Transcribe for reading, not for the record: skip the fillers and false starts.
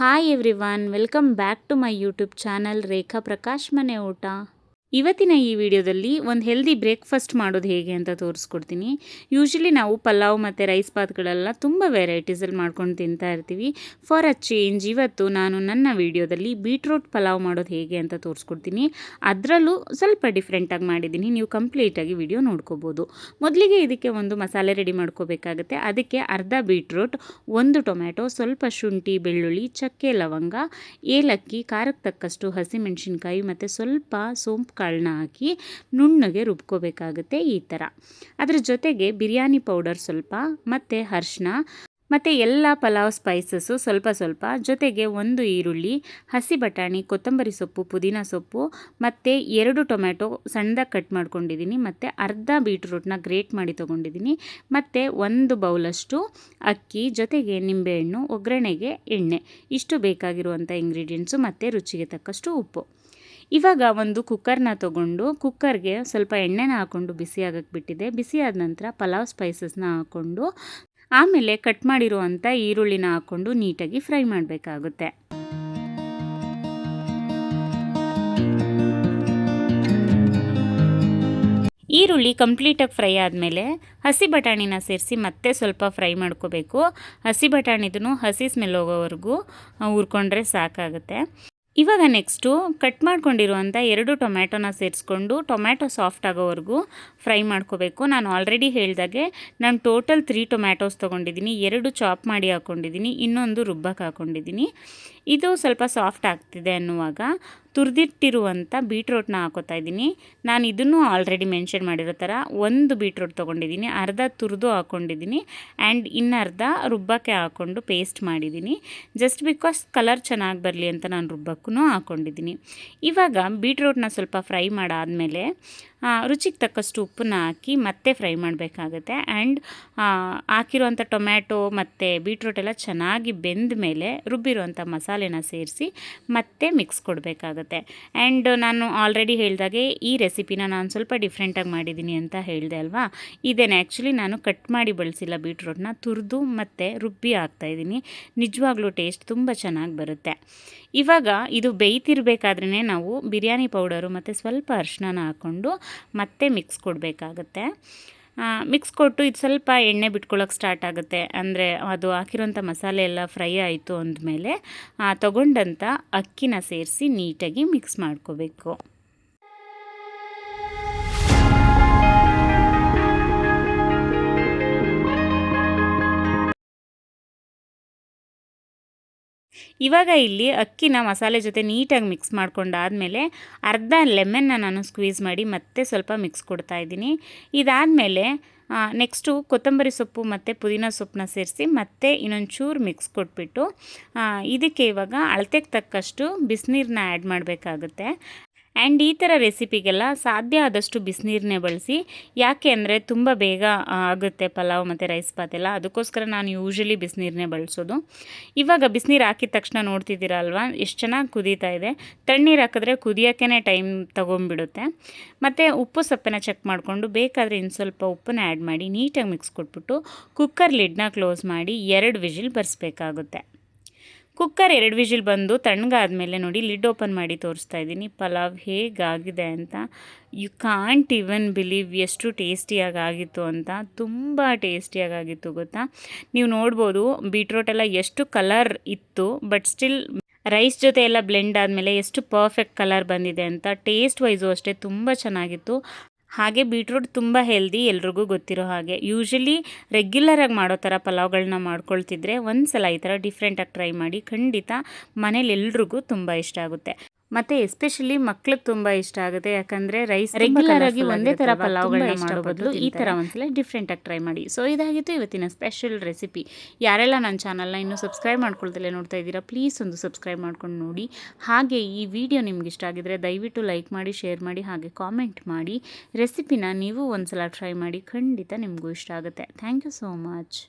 Hi everyone, welcome back to my YouTube channel Rekha Prakash ಮನೆ ಊಟ. ಇವತ್ತಿನ ಈ ವಿಡಿಯೋದಲ್ಲಿ ಒಂದು ಹೆಲ್ದಿ ಬ್ರೇಕ್ಫಾಸ್ಟ್ ಮಾಡೋದು ಹೇಗೆ ಅಂತ ತೋರಿಸ್ಕೊಡ್ತೀನಿ. ಯೂಶ್ವಲಿ ನಾವು ಪಲಾವ್ ಮತ್ತು ರೈಸ್ ಬಾತ್ಗಳೆಲ್ಲ ತುಂಬ ವೆರೈಟೀಸಲ್ಲಿ ಮಾಡ್ಕೊಂಡು ತಿಂತಾ ಇರ್ತೀವಿ. ಫಾರ್ ಅ ಚೇಂಜ್ ಇವತ್ತು ನಾನು ನನ್ನ ವಿಡಿಯೋದಲ್ಲಿ ಬೀಟ್ರೂಟ್ ಪಲಾವ್ ಮಾಡೋದು ಹೇಗೆ ಅಂತ ತೋರಿಸ್ಕೊಡ್ತೀನಿ. ಅದರಲ್ಲೂ ಸ್ವಲ್ಪ ಡಿಫ್ರೆಂಟಾಗಿ ಮಾಡಿದ್ದೀನಿ, ನೀವು ಕಂಪ್ಲೀಟಾಗಿ ವಿಡಿಯೋ ನೋಡ್ಕೋಬೋದು. ಮೊದಲಿಗೆ ಇದಕ್ಕೆ ಒಂದು ಮಸಾಲೆ ರೆಡಿ ಮಾಡ್ಕೋಬೇಕಾಗುತ್ತೆ. ಅದಕ್ಕೆ ಅರ್ಧ ಬೀಟ್ರೂಟ್, 1 ಟೊಮ್ಯಾಟೊ, ಸ್ವಲ್ಪ ಶುಂಠಿ, ಬೆಳ್ಳುಳ್ಳಿ, ಚಕ್ಕೆ, ಲವಂಗ, ಏಲಕ್ಕಿ, ಖಾರಕ್ಕೆ ತಕ್ಕಷ್ಟು ಹಸಿಮೆಣಸಿನ್ಕಾಯಿ ಮತ್ತು ಸ್ವಲ್ಪ ಸೋಂಪು ಕಾಳನ್ನ ಹಾಕಿ ನುಣ್ಣಗೆ ರುಬ್ಕೋಬೇಕಾಗುತ್ತೆ. ಈ ಥರ ಅದ್ರ ಜೊತೆಗೆ ಬಿರಿಯಾನಿ ಪೌಡರ್ ಸ್ವಲ್ಪ ಮತ್ತು ಅರಿಶಿನ ಮತ್ತು ಎಲ್ಲ ಪಲಾವ್ ಸ್ಪೈಸಸ್ಸು ಸ್ವಲ್ಪ ಜೊತೆಗೆ 1 ಈರುಳ್ಳಿ, ಹಸಿ ಬಟಾಣಿ, ಕೊತ್ತಂಬರಿ ಸೊಪ್ಪು, ಪುದೀನ ಸೊಪ್ಪು ಮತ್ತು 2 ಟೊಮ್ಯಾಟೊ ಸಣ್ಣದಾಗಿ ಕಟ್ ಮಾಡ್ಕೊಂಡಿದ್ದೀನಿ ಮತ್ತು ಅರ್ಧ ಬೀಟ್ರೂಟ್ನ ಗ್ರೇಟ್ ಮಾಡಿ ತೊಗೊಂಡಿದ್ದೀನಿ ಮತ್ತು 1 ಬೌಲಷ್ಟು ಅಕ್ಕಿ, ಜೊತೆಗೆ ನಿಂಬೆಹಣ್ಣು, ಒಗ್ಗರಣೆಗೆ ಎಣ್ಣೆ, ಇಷ್ಟು ಬೇಕಾಗಿರುವಂಥ ಇಂಗ್ರೀಡಿಯೆಂಟ್ಸು ಮತ್ತು ರುಚಿಗೆ ತಕ್ಕಷ್ಟು ಉಪ್ಪು. ಇವಾಗ ಒಂದು ಕುಕ್ಕರ್ನ ತೊಗೊಂಡು ಕುಕ್ಕರ್ಗೆ ಸ್ವಲ್ಪ ಎಣ್ಣೆನ ಹಾಕ್ಕೊಂಡು ಬಿಸಿ ಆಗಕ್ಕೆ ಬಿಟ್ಟಿದೆ. ಬಿಸಿ ಆದ ನಂತರ ಪಲಾವ್ ಸ್ಪೈಸಸ್ನ ಹಾಕ್ಕೊಂಡು ಆಮೇಲೆ ಕಟ್ ಮಾಡಿರುವಂಥ ಈರುಳ್ಳಿನ ಹಾಕ್ಕೊಂಡು ನೀಟಾಗಿ ಫ್ರೈ ಮಾಡಬೇಕಾಗುತ್ತೆ. ಈರುಳ್ಳಿ ಕಂಪ್ಲೀಟಾಗಿ ಫ್ರೈ ಆದಮೇಲೆ ಹಸಿ ಬಟಾಣಿನ ಸೇರಿಸಿ ಮತ್ತೆ ಸ್ವಲ್ಪ ಫ್ರೈ ಮಾಡ್ಕೋಬೇಕು. ಹಸಿ ಬಟಾಣಿದೂ ಹಸಿ ಸ್ಮೆಲ್ ಹೋಗೋವರೆಗೂ ಹುರ್ಕೊಂಡ್ರೆ ಸಾಕಾಗುತ್ತೆ. ಇವಾಗ ನೆಕ್ಸ್ಟು ಕಟ್ ಮಾಡ್ಕೊಂಡಿರುವಂಥ 2 ಟೊಮ್ಯಾಟೊನ ಸೇರಿಸ್ಕೊಂಡು ಟೊಮ್ಯಾಟೊ ಸಾಫ್ಟ್ ಆಗೋವರೆಗೂ ಫ್ರೈ ಮಾಡ್ಕೋಬೇಕು. ನಾನು ಆಲ್ರೆಡಿ ಹೇಳ್ದಾಗೆ ನಾನು ಟೋಟಲ್ 3 ಟೊಮ್ಯಾಟೋಸ್ ತೊಗೊಂಡಿದ್ದೀನಿ, 2 ಚಾಪ್ ಮಾಡಿ ಹಾಕ್ಕೊಂಡಿದ್ದೀನಿ, ಇನ್ನೊಂದು ರುಬ್ಬಕ್ಕೆ ಹಾಕ್ಕೊಂಡಿದ್ದೀನಿ. ಇದು ಸ್ವಲ್ಪ ಸಾಫ್ಟ್ ಆಗ್ತಿದೆ ಅನ್ನುವಾಗ ತುರಿದಿಟ್ಟಿರುವಂಥ ಬೀಟ್ರೋಟ್ನ ಹಾಕೋತಾ ಇದ್ದೀನಿ. ನಾನು ಇದನ್ನು ಆಲ್ರೆಡಿ ಮೆನ್ಷನ್ ಮಾಡಿರೋ ಥರ 1 ಬೀಟ್ರೋಟ್ ತೊಗೊಂಡಿದ್ದೀನಿ, ಅರ್ಧ ತುರಿದು ಹಾಕ್ಕೊಂಡಿದ್ದೀನಿ ಆ್ಯಂಡ್ ಇನ್ನರ್ಧ ರುಬ್ಬಕ್ಕೆ ಹಾಕ್ಕೊಂಡು ಪೇಸ್ಟ್ ಮಾಡಿದ್ದೀನಿ. ಜಸ್ಟ್ ಬಿಕಾಸ್ ಕಲರ್ ಚೆನ್ನಾಗಿ ಬರಲಿ ಅಂತ ನಾನು ರುಬ್ಬಕ್ಕೂ ಹಾಕ್ಕೊಂಡಿದ್ದೀನಿ. ಇವಾಗ ಬೀಟ್ರೋಟ್ನ ಸ್ವಲ್ಪ ಫ್ರೈ ಮಾಡಾದಮೇಲೆ ರುಚಿಗೆ ತಕ್ಕಷ್ಟು ಉಪ್ಪನ್ನ ಹಾಕಿ ಮತ್ತೆ ಫ್ರೈ ಮಾಡಬೇಕಾಗತ್ತೆ. ಆ್ಯಂಡ್ ಹಾಕಿರುವಂಥ ಟೊಮ್ಯಾಟೊ ಮತ್ತು ಬೀಟ್ರೋಟ್ ಎಲ್ಲ ಚೆನ್ನಾಗಿ ಬೆಂದ ಮೇಲೆ ರುಬ್ಬಿರುವಂಥ ಮಸಾಲೆನ ಸೇರಿಸಿ ಮತ್ತೆ ಮಿಕ್ಸ್ ಕೊಡಬೇಕಾಗತ್ತೆ. ಆ್ಯಂಡ್ ನಾನು ಆಲ್ರೆಡಿ ಹೇಳ್ದಾಗೆ ಈ ರೆಸಿಪಿನ ನಾನು ಸ್ವಲ್ಪ ಡಿಫ್ರೆಂಟಾಗಿ ಮಾಡಿದ್ದೀನಿ ಅಂತ ಹೇಳಿದೆ ಅಲ್ವಾ. ಇದೇನೆ ಆ್ಯಕ್ಚುಲಿ ನಾನು ಕಟ್ ಮಾಡಿ ಬಳಸಿಲ್ಲ, ಬೀಟ್ರೋಟ್ನ ತುರಿದು ಮತ್ತು ರುಬ್ಬಿ ಹಾಕ್ತಾಯಿದ್ದೀನಿ. ನಿಜವಾಗ್ಲೂ ಟೇಸ್ಟ್ ತುಂಬ ಚೆನ್ನಾಗಿ ಬರುತ್ತೆ. ಇವಾಗ ಇದು ಬೇಯ್ತಿರ್ಬೇಕಾದ್ರೇ ನಾವು ಬಿರಿಯಾನಿ ಪೌಡರು ಮತ್ತು ಸ್ವಲ್ಪ ಅರಿಶಿನ ಹಾಕ್ಕೊಂಡು ಮತ್ತೆ ಮಿಕ್ಸ್ ಕೊಡಬೇಕಾಗತ್ತೆ. ಮಿಕ್ಸ್ ಕೊಟ್ಟು ಇದು ಸ್ವಲ್ಪ ಎಣ್ಣೆ ಬಿಟ್ಕೊಳ್ಳೋಕೆ ಸ್ಟಾರ್ಟ್ ಆಗುತ್ತೆ. ಅಂದರೆ ಅದು ಹಾಕಿರೋಂಥ ಮಸಾಲೆ ಎಲ್ಲ ಫ್ರೈ ಆಯಿತು ಅಂದಮೇಲೆ ತೊಗೊಂಡಂಥ ಅಕ್ಕಿನ ಸೇರಿಸಿ ನೀಟಾಗಿ ಮಿಕ್ಸ್ ಮಾಡ್ಕೋಬೇಕು. ಇವಾಗ ಇಲ್ಲಿ ಅಕ್ಕಿನ ಮಸಾಲೆ ಜೊತೆ ನೀಟಾಗಿ ಮಿಕ್ಸ್ ಮಾಡ್ಕೊಂಡಾದಮೇಲೆ ಅರ್ಧ ಲೆಮನ್ನ ನಾನು ಸ್ಕ್ವೀಸ್ ಮಾಡಿ ಮತ್ತೆ ಸ್ವಲ್ಪ ಮಿಕ್ಸ್ ಕೊಡ್ತಾಯಿದ್ದೀನಿ. ಇದಾದಮೇಲೆ ನೆಕ್ಸ್ಟು ಕೊತ್ತಂಬರಿ ಸೊಪ್ಪು ಮತ್ತು ಪುದೀನ ಸೊಪ್ಪನ್ನ ಸೇರಿಸಿ ಮತ್ತೆ ಇನ್ನೊಂಚೂರು ಮಿಕ್ಸ್ ಕೊಟ್ಬಿಟ್ಟು ಇದಕ್ಕೆ ಇವಾಗ ಅಳತೆಗೆ ತಕ್ಕಷ್ಟು ಬಿಸಿನೀರನ್ನ ಆ್ಯಡ್ ಮಾಡಬೇಕಾಗುತ್ತೆ. ಆ್ಯಂಡ್ ಈ ಥರ ರೆಸಿಪಿಗೆಲ್ಲ ಸಾಧ್ಯ ಆದಷ್ಟು ಬಿಸಿನೀರನ್ನೇ ಬಳಸಿ. ಯಾಕೆ ಅಂದರೆ ತುಂಬ ಬೇಗ ಆಗುತ್ತೆ ಪಲಾವ್ ಮತ್ತು ರೈಸ್ ಬಾತ್ ಎಲ್ಲ, ಅದಕ್ಕೋಸ್ಕರ ನಾನು ಯೂಶ್ವಲಿ ಬಿಸಿನೀರನ್ನೇ ಬಳಸೋದು. ಇವಾಗ ಬಿಸಿನೀರು ಹಾಕಿದ ತಕ್ಷಣ ನೋಡ್ತಿದ್ದೀರಾ ಅಲ್ವಾ ಎಷ್ಟು ಚೆನ್ನಾಗಿ ಕುದೀತಾ ಇದೆ. ತಣ್ಣೀರು ಹಾಕಿದ್ರೆ ಕುದಿಯೋಕ್ಕೇ ಟೈಮ್ ತೊಗೊಂಡ್ಬಿಡುತ್ತೆ. ಮತ್ತು ಉಪ್ಪು ಸಪ್ಪೆನ ಚೆಕ್ ಮಾಡಿಕೊಂಡು ಬೇಕಾದರೆ ಇನ್ನು ಸ್ವಲ್ಪ ಉಪ್ಪನ್ನ ಆ್ಯಡ್ ಮಾಡಿ ನೀಟಾಗಿ ಮಿಕ್ಸ್ ಕೊಟ್ಬಿಟ್ಟು ಕುಕ್ಕರ್ ಲಿಡ್ನ ಕ್ಲೋಸ್ ಮಾಡಿ 2 ವಿಜಿಲ್ ಬರೆಸ್ಬೇಕಾಗುತ್ತೆ. ಕುಕ್ಕರ್ 2 ವಿಜಿಲ್ ಬಂದು ತಣ್ಣಗಾದ್ಮೇಲೆ ನೋಡಿ ಲಿಡ್ ಓಪನ್ ಮಾಡಿ ತೋರಿಸ್ತಾ ಇದ್ದೀನಿ ಪಲಾವ್ ಹೇಗಾಗಿದೆ ಅಂತ. ಯು ಕಾಂಟ್ ಇವನ್ ಬಿಲೀವ್ ಎಷ್ಟು ಟೇಸ್ಟಿಯಾಗಿ ಆಗಿತ್ತು ಅಂತ. ತುಂಬ ಟೇಸ್ಟಿಯಾಗಿತ್ತು ಗೊತ್ತಾ. ನೀವು ನೋಡ್ಬೋದು ಬೀಟ್ರೋಟ್ ಎಲ್ಲ ಎಷ್ಟು ಕಲರ್ ಇತ್ತು, ಬಟ್ ಸ್ಟಿಲ್ ರೈಸ್ ಜೊತೆ ಎಲ್ಲ ಬ್ಲೆಂಡ್ ಆದಮೇಲೆ ಎಷ್ಟು ಪರ್ಫೆಕ್ಟ್ ಕಲರ್ ಬಂದಿದೆ ಅಂತ. ಟೇಸ್ಟ್ ವೈಸು ಅಷ್ಟೇ ತುಂಬ ಚೆನ್ನಾಗಿತ್ತು. ಹಾಗೆ ಬೀಟ್ರೂಟ್ ತುಂಬ ಹೆಲ್ದಿ, ಎಲ್ರಿಗೂ ಗೊತ್ತಿರೋ ಹಾಗೆ. ಯೂಶ್ವಲಿ ರೆಗ್ಯುಲರಾಗಿ ಮಾಡೋ ಥರ ಪಲಾವ್ಗಳನ್ನ ಮಾಡ್ಕೊಳ್ತಿದ್ರೆ ಒಂದು ಸಲ ಈ ಥರ ಡಿಫ್ರೆಂಟಾಗಿ ಟ್ರೈ ಮಾಡಿ, ಖಂಡಿತ ಮನೇಲಿ ಎಲ್ರಿಗೂ ತುಂಬ ಇಷ್ಟ ಆಗುತ್ತೆ. ಮತ್ತು ಎಸ್ಪೆಷಲಿ ಮಕ್ಳಿಗೆ ತುಂಬ ಇಷ್ಟ ಆಗುತ್ತೆ. ಯಾಕಂದರೆ ರೈಸ್ ರೆಗ್ಯುಲರಾಗಿ ಒಂದೇ ಥರ ಪಲಾವ್ಗಳನ್ನ ಮಾಡೋ ಬದಲು ಈ ಥರ ಒಂದ್ಸಲ ಡಿಫ್ರೆಂಟಾಗಿ ಟ್ರೈ ಮಾಡಿ. ಸೊ ಇದಾಗಿತ್ತು ಇವತ್ತಿನ ಸ್ಪೆಷಲ್ ರೆಸಿಪಿ. ಯಾರೆಲ್ಲ ನನ್ನ ಚಾನಲ್ನ ಇನ್ನೂ ಸಬ್ಸ್ಕ್ರೈಬ್ ಮಾಡ್ಕೊಳ್ತಲೇ ನೋಡ್ತಾ ಇದ್ದೀರಾ, ಪ್ಲೀಸ್ ಒಂದು ಸಬ್ಸ್ಕ್ರೈಬ್ ಮಾಡ್ಕೊಂಡು ನೋಡಿ. ಹಾಗೆ ಈ ವಿಡಿಯೋ ನಿಮ್ಗೆ ಇಷ್ಟ ಆಗಿದ್ರೆ ದಯವಿಟ್ಟು ಲೈಕ್ ಮಾಡಿ, ಶೇರ್ ಮಾಡಿ, ಹಾಗೆ ಕಾಮೆಂಟ್ ಮಾಡಿ. ರೆಸಿಪಿನ ನೀವು ಒಂದ್ಸಲ ಟ್ರೈ ಮಾಡಿ, ಖಂಡಿತ ನಿಮಗೂ ಇಷ್ಟ ಆಗುತ್ತೆ. Thank you so much.